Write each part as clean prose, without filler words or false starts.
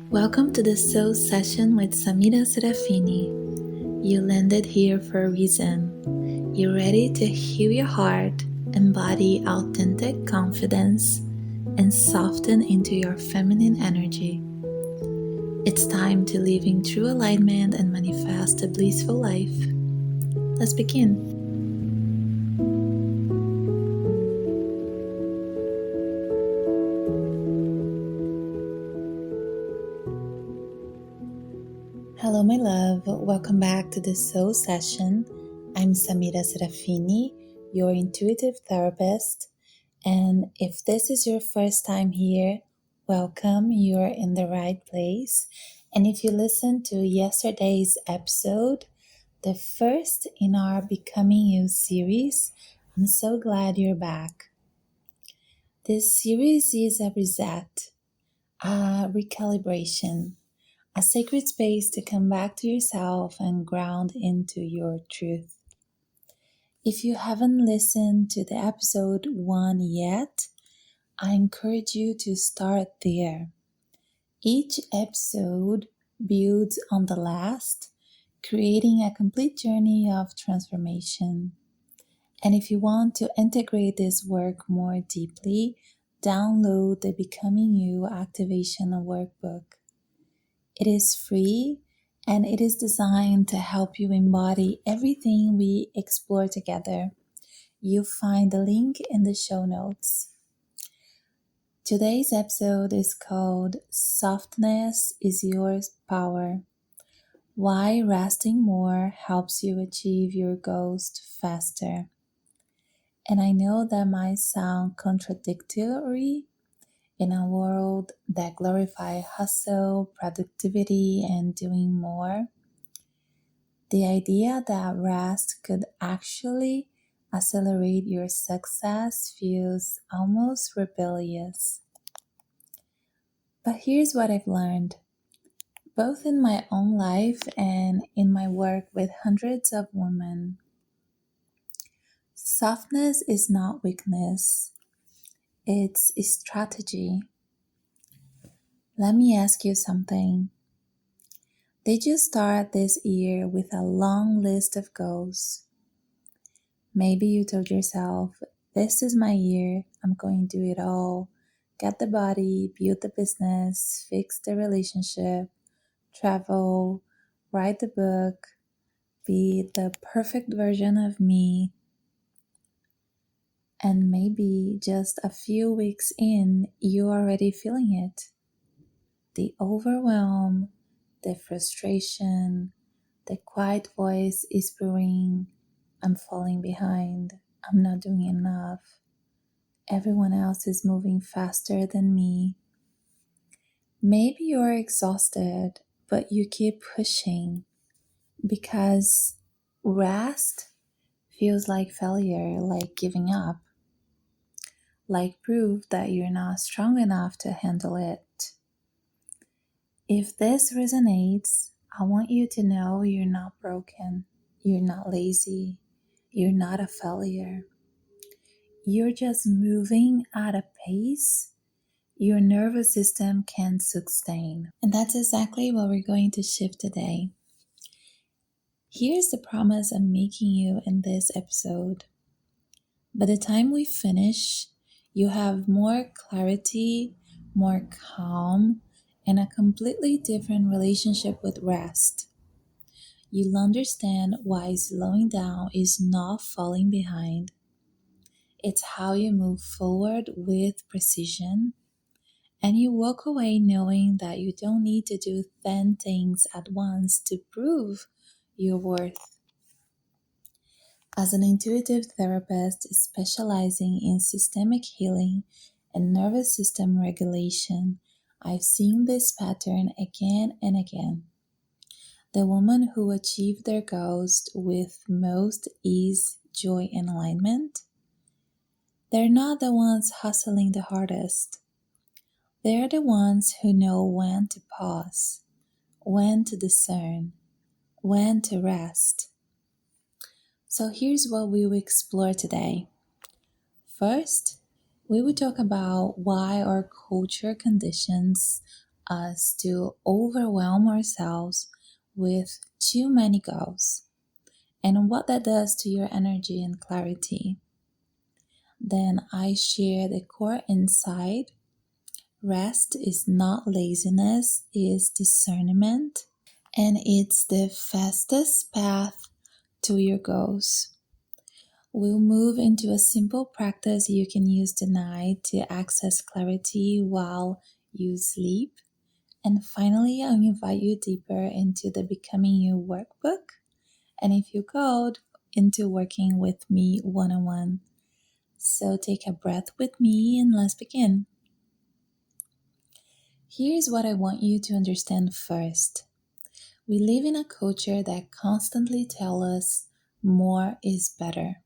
Welcome to the Soul Session with Samira Serafini. You landed here for a reason. You're ready to heal your heart, embody authentic confidence, and soften into your feminine energy. It's time to live in true alignment and manifest a blissful life. Let's begin. Hello, my love. Welcome back to the Soul Session. I'm Samira Serafini, your intuitive therapist. And if this is your first time here, welcome. You're in the right place. And if you listened to yesterday's episode, the first in our Becoming You series, I'm so glad you're back. This series is a reset, a recalibration, a sacred space to come back to yourself and ground into your truth. If you haven't listened to the episode 1 yet, I encourage you to start there. Each episode builds on the last, creating a complete journey of transformation. And if you want to integrate this work more deeply, download the Becoming You Activation Workbook. It is free and it is designed to help you embody everything we explore together. You'll find the link in the show notes. Today's episode is called Softness is Your Power. Why resting more helps you achieve your goals faster. And I know that might sound contradictory in a world that glorifies hustle, productivity, and doing more. The idea that rest could actually accelerate your success feels almost rebellious. But here's what I've learned, both in my own life and in my work with hundreds of women. Softness is not weakness, it's a strategy. Let me ask you something. Did you start this year with a long list of goals? Maybe you told yourself, this is my year, I'm going to do it all. Get the body, build the business, fix the relationship, travel, write the book, be the perfect version of me. And maybe just a few weeks in, you're already feeling it. The overwhelm, the frustration, the quiet voice is brewing. I'm falling behind. I'm not doing enough. Everyone else is moving faster than me. Maybe you're exhausted, but you keep pushing because rest feels like failure, like giving up, like proof that you're not strong enough to handle it. If this resonates, I want you to know you're not broken, you're not lazy, you're not a failure. You're just moving at a pace your nervous system can sustain. And that's exactly what we're going to shift today. Here's the promise I'm making you in this episode. By the time we finish, you have more clarity, more calm, and a completely different relationship with rest. You'll understand why slowing down is not falling behind. It's how you move forward with precision, and you walk away knowing that you don't need to do 10 things at once to prove your worth. As an intuitive therapist specializing in systemic healing and nervous system regulation, I've seen this pattern again and again. The women who achieve their goals with most ease, joy, and alignment, they're not the ones hustling the hardest. They're the ones who know when to pause, when to discern, when to rest. So here's what we will explore today. First, we will talk about why our culture conditions us to overwhelm ourselves with too many goals and what that does to your energy and clarity. Then I share the core insight. Rest is not laziness, it's discernment, and it's the fastest path to your goals. We'll move into a simple practice you can use tonight to access clarity while you sleep. And finally, I'll invite you deeper into the Becoming You workbook. And if you go into working with me one-on-one. So take a breath with me and let's begin. Here's what I want you to understand first. We live in a culture that constantly tells us more is better.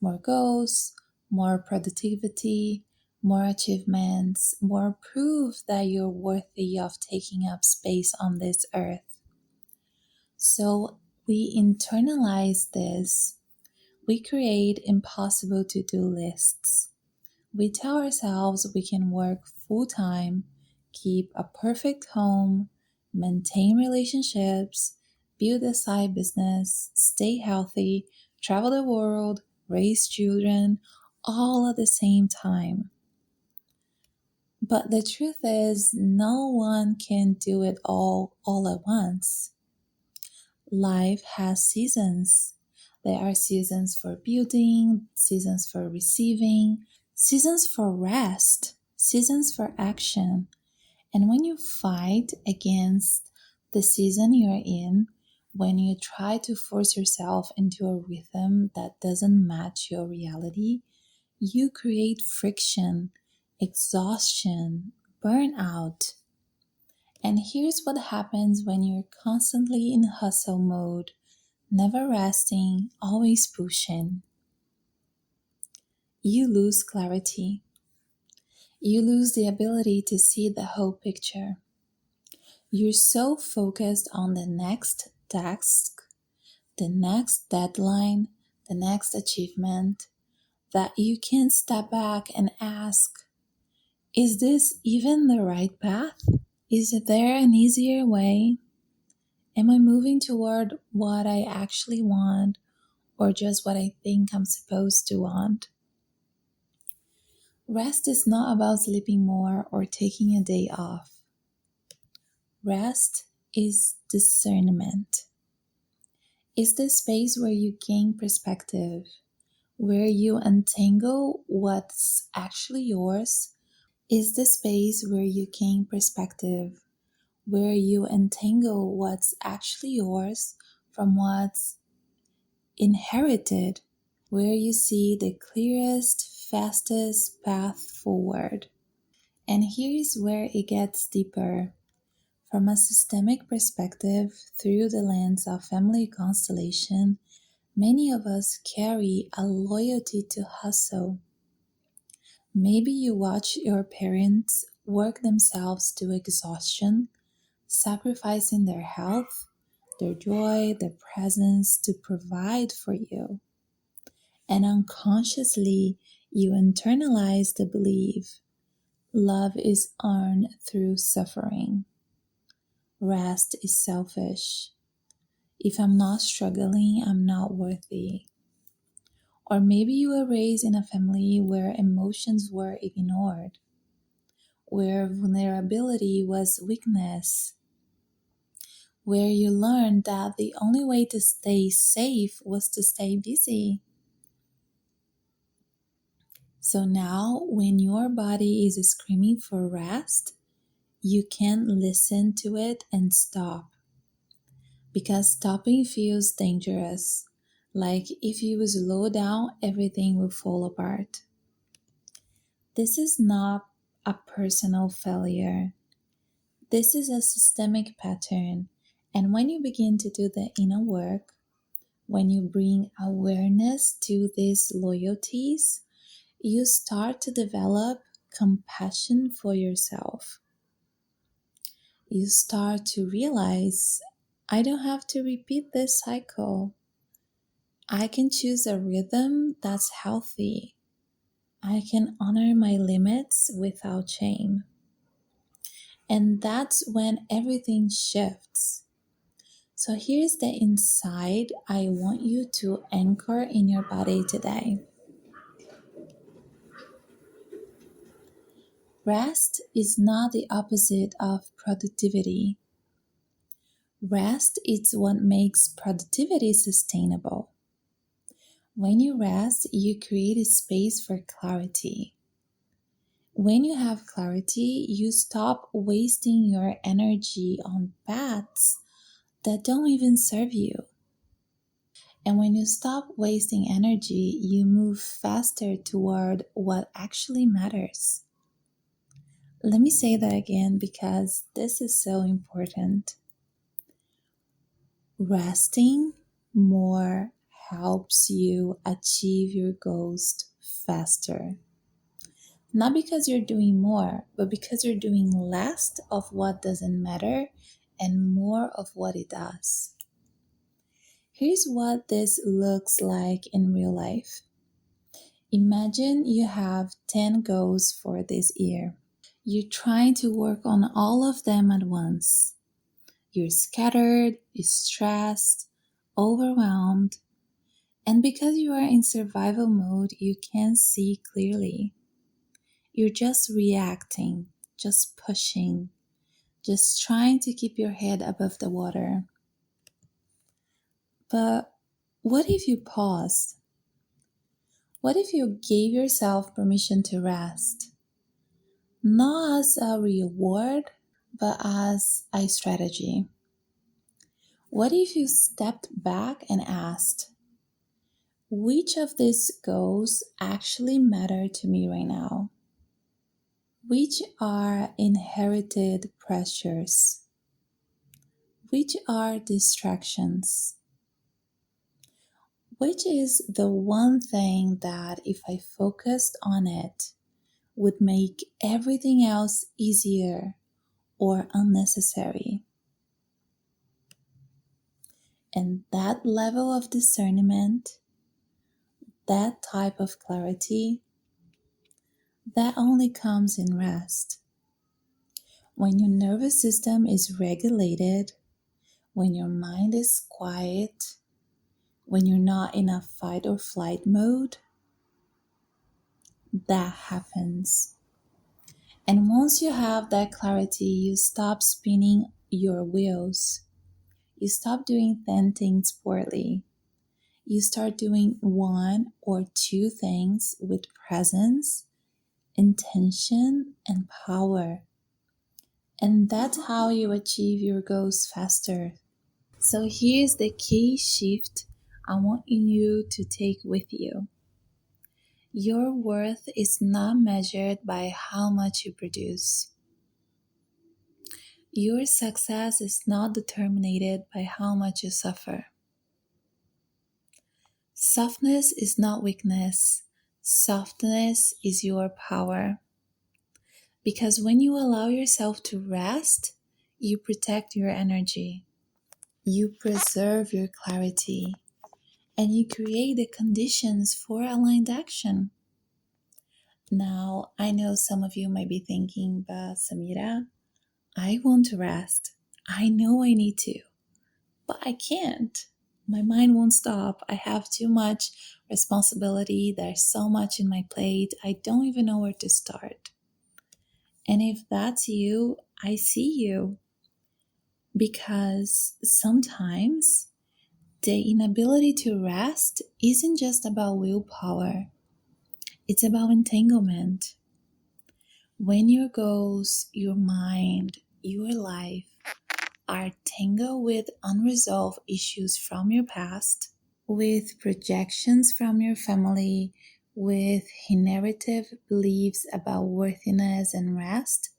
More goals, more productivity, more achievements, more proof that you're worthy of taking up space on this earth. So we internalize this. We create impossible to-do lists. We tell ourselves we can work full-time, keep a perfect home, maintain relationships, build a side business, stay healthy, travel the world, raise children, all at the same time. But the truth is, no one can do it all at once. Life has seasons. There are seasons for building, seasons for receiving, seasons for rest, seasons for action. And when you fight against the season you're in, when you try to force yourself into a rhythm that doesn't match your reality, you create friction, exhaustion, burnout. And here's what happens when you're constantly in hustle mode, never resting, always pushing. You lose clarity. You lose the ability to see the whole picture. You're so focused on the next task, the next deadline, the next achievement, that you can't step back and ask, is this even the right path? Is there an easier way? Am I moving toward what I actually want or just what I think I'm supposed to want? Rest is not about sleeping more or taking a day off. Rest is discernment. It's the space where you gain perspective, where you untangle what's actually yours. It's the space where you gain perspective, where you untangle what's actually yours from what's inherited, where you see the clearest, fastest path forward. And here's where it gets deeper. From a systemic perspective, through the lens of family constellation, many of us carry a loyalty to hustle. Maybe you watch your parents work themselves to exhaustion, sacrificing their health, their joy, their presence to provide for you. And unconsciously, you internalize the belief love is earned through suffering. Rest is selfish. If I'm not struggling, I'm not worthy. Or maybe you were raised in a family where emotions were ignored, where vulnerability was weakness, where you learned that the only way to stay safe was to stay busy. So now, when your body is screaming for rest, you can't listen to it and stop. Because stopping feels dangerous. Like if you slow down, everything will fall apart. This is not a personal failure. This is a systemic pattern. And when you begin to do the inner work, when you bring awareness to these loyalties, you start to develop compassion for yourself. You start to realize, I don't have to repeat this cycle. I can choose a rhythm that's healthy. I can honor my limits without shame. And that's when everything shifts. So here's the insight I want you to anchor in your body today. Rest is not the opposite of productivity. Rest is what makes productivity sustainable. When you rest, you create a space for clarity. When you have clarity, you stop wasting your energy on paths that don't even serve you. And when you stop wasting energy, you move faster toward what actually matters. Let me say that again because this is so important. Resting more helps you achieve your goals faster. Not because you're doing more, but because you're doing less of what doesn't matter and more of what it does. Here's what this looks like in real life. Imagine you have 10 goals for this year. You're trying to work on all of them at once. You're scattered, you're stressed, overwhelmed, and because you are in survival mode, you can't see clearly. You're just reacting, just pushing, just trying to keep your head above the water. But what if you paused? What if you gave yourself permission to rest? Not as a reward, but as a strategy. What if you stepped back and asked, which of these goals actually matter to me right now? Which are inherited pressures? Which are distractions? Which is the one thing that if I focused on it would make everything else easier or unnecessary? And that level of discernment, that type of clarity, that only comes in rest. When your nervous system is regulated, when your mind is quiet, when you're not in a fight or flight mode, that happens. And once you have that clarity, you stop spinning your wheels. You stop doing 10 things poorly. You start doing one or two things with presence, intention, and power. And that's how you achieve your goals faster. So here's the key shift I want you to take with you. Your worth is not measured by how much you produce. Your success is not determined by how much you suffer. Softness is not weakness. Softness is your power. Because when you allow yourself to rest, you protect your energy. You preserve your clarity. And you create the conditions for aligned action. Now, I know some of you might be thinking, but Samira, I want to rest. I know I need to, but I can't. My mind won't stop. I have too much responsibility. There's so much in my plate. I don't even know where to start. And if that's you, I see you. Because sometimes the inability to rest isn't just about willpower. It's about entanglement. When your goals, your mind, your life are tangled with unresolved issues from your past, with projections from your family, with inherited beliefs about worthiness and rest,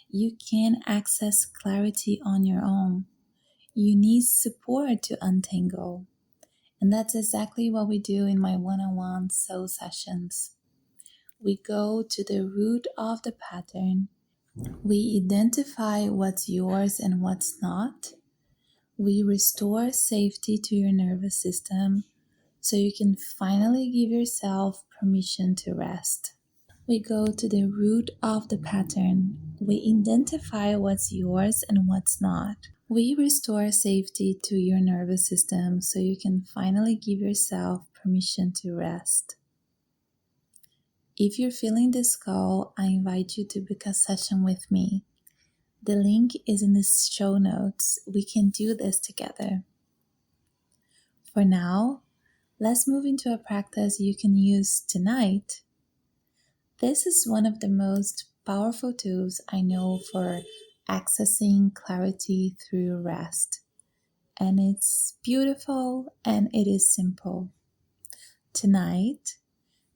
you can't access clarity on your own. You need support to untangle. And that's exactly what we do in my one-on-one soul sessions. We go to the root of the pattern. We identify what's yours and what's not. We restore safety to your nervous system so you can finally give yourself permission to rest. We go to the root of the pattern. We identify what's yours and what's not. We restore safety to your nervous system so you can finally give yourself permission to rest. If you're feeling this call, I invite you to book a session with me. The link is in the show notes. We can do this together. For now, let's move into a practice you can use tonight. This is one of the most powerful tools I know for accessing clarity through rest. And it's beautiful and it is simple. Tonight,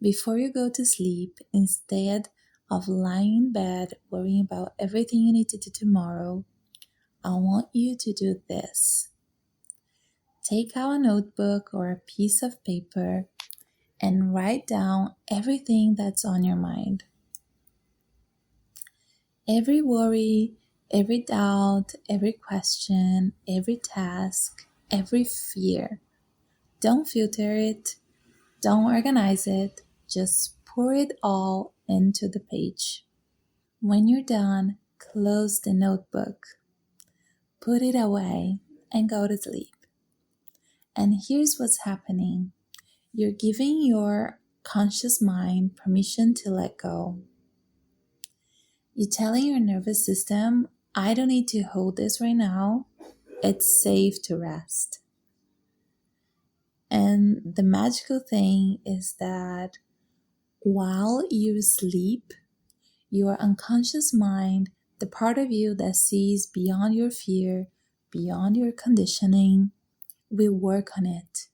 before you go to sleep, instead of lying in bed worrying about everything you need to do tomorrow, I want you to do this. Take out a notebook or a piece of paper and write down everything that's on your mind. Every worry, every doubt, every question, every task, every fear. Don't filter it, don't organize it, just pour it all into the page. When you're done, close the notebook, put it away, and go to sleep. And here's what's happening. You're giving your conscious mind permission to let go. You're telling your nervous system, I don't need to hold this right now. It's safe to rest. And the magical thing is that while you sleep, your unconscious mind, the part of you that sees beyond your fear, beyond your conditioning, will work on it.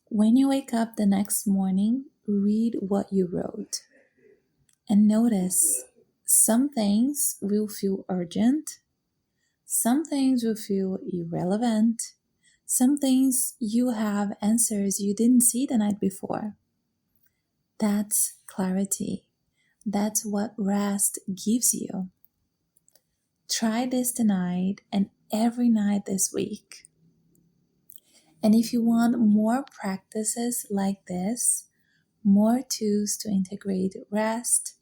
When you wake up the next morning, read what you wrote. And notice some things will feel urgent, some things will feel irrelevant, some things you have answers you didn't see the night before. That's clarity. That's what rest gives you. Try this tonight and every night this week. And if you want more practices like this, more tools to integrate rest,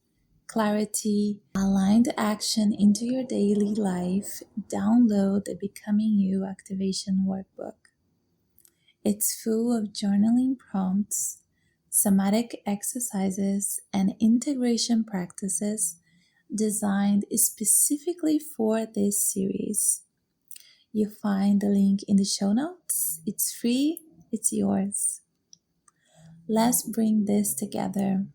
clarity, aligned action into your daily life, download the Becoming You Activation Workbook. It's full of journaling prompts, somatic exercises, and integration practices designed specifically for this series. You find the link in the show notes. It's free, it's yours. Let's bring this together.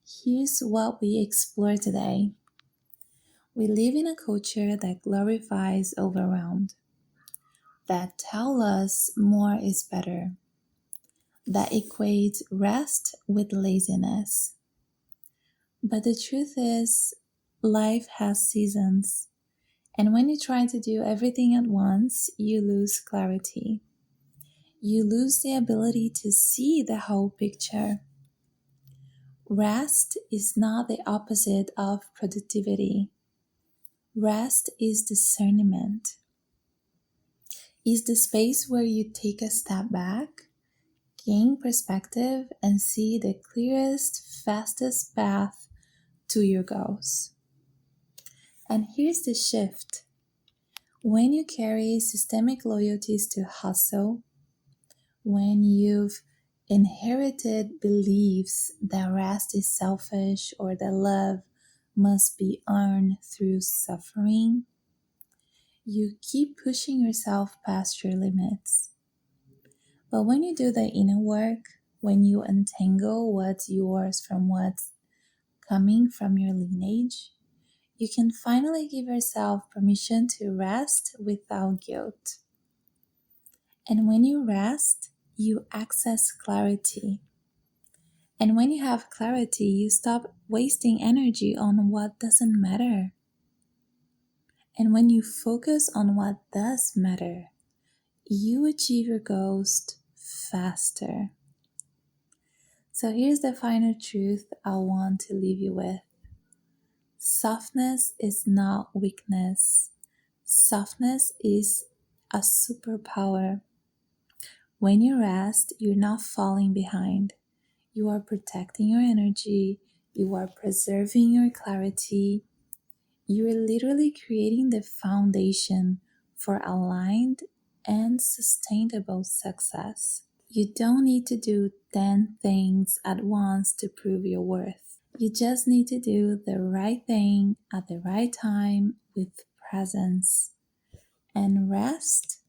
Here's what we explore today. We live in a culture that glorifies overwhelmed, that tells us more is better, that equates rest with laziness. But the truth is, life has seasons, and when you try to do everything at once, you lose clarity. You lose the ability to see the whole picture. Rest is not the opposite of productivity. Rest is discernment. Is the space where you take a step back, gain perspective, and see the clearest, fastest path to your goals. And here's the shift. When you carry systemic loyalties to hustle, when you've inherited beliefs that rest is selfish or that love must be earned through suffering, you keep pushing yourself past your limits. But when you do the inner work, when you untangle what's yours from what's coming from your lineage, you can finally give yourself permission to rest without guilt. And when you rest, you access clarity. And when you have clarity, you stop wasting energy on what doesn't matter. And when you focus on what does matter, you achieve your goals faster. So here's the final truth I want to leave you with. Softness is not weakness. Softness is a superpower. When you rest, you're not falling behind. You are protecting your energy. You are preserving your clarity. You are literally creating the foundation for aligned and sustainable success. You don't need to do 10 things at once to prove your worth. You just need to do the right thing at the right time with presence. And rest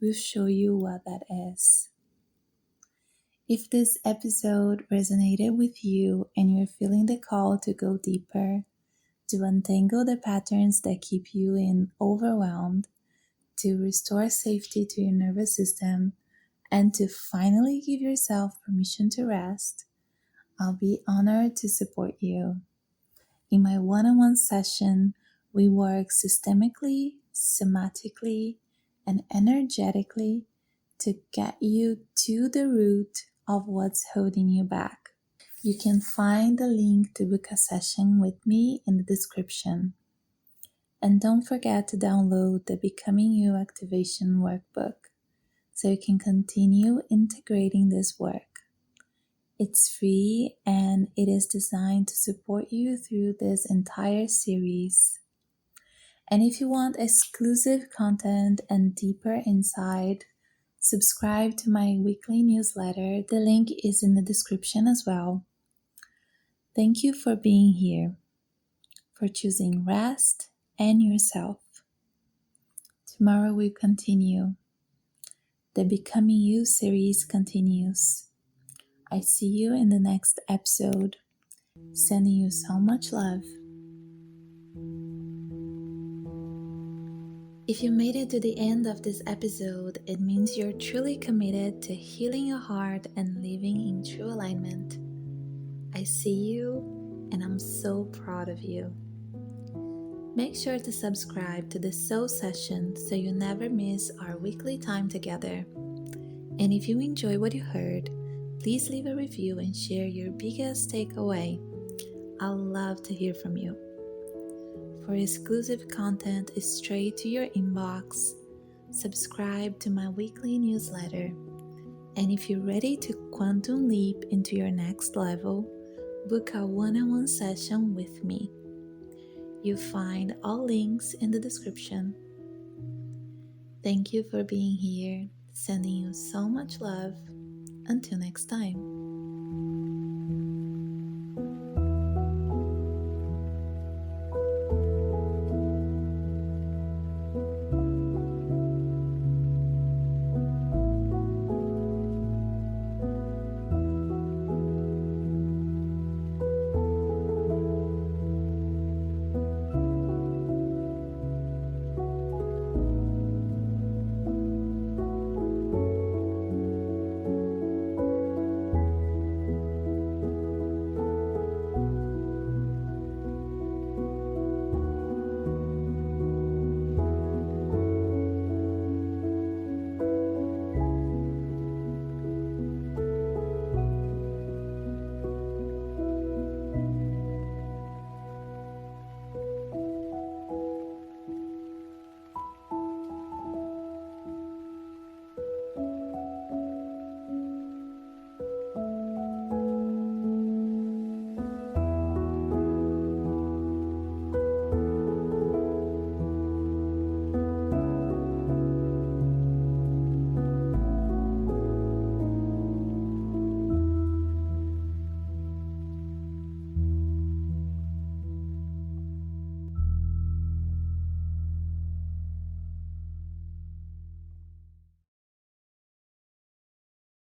will show you what that is. If this episode resonated with you and you're feeling the call to go deeper, to untangle the patterns that keep you in overwhelmed, to restore safety to your nervous system, and to finally give yourself permission to rest, I'll be honored to support you. In my one-on-one session, we work systemically, somatically, and energetically to get you to the root of what's holding you back. You can find the link to book a session with me in the description. And don't forget to download the Becoming You Activation Workbook so you can continue integrating this work. It's free and it is designed to support you through this entire series. And if you want exclusive content and deeper insight, subscribe to my weekly newsletter. The link is in the description as well. Thank you for being here, for choosing rest and yourself. Tomorrow we continue. The Becoming You series continues. I see you in the next episode. Sending you so much love. If you made it to the end of this episode, it means you're truly committed to healing your heart and living in true alignment. I see you and I'm so proud of you. Make sure to subscribe to the Soul Session so you never miss our weekly time together. And if you enjoy what you heard, please leave a review and share your biggest takeaway. I'd love to hear from you. For exclusive content straight to your inbox, subscribe to my weekly newsletter. And if you're ready to quantum leap into your next level, book a one-on-one session with me. You'll find all links in the description. Thank you for being here. Sending you so much love. Until next time.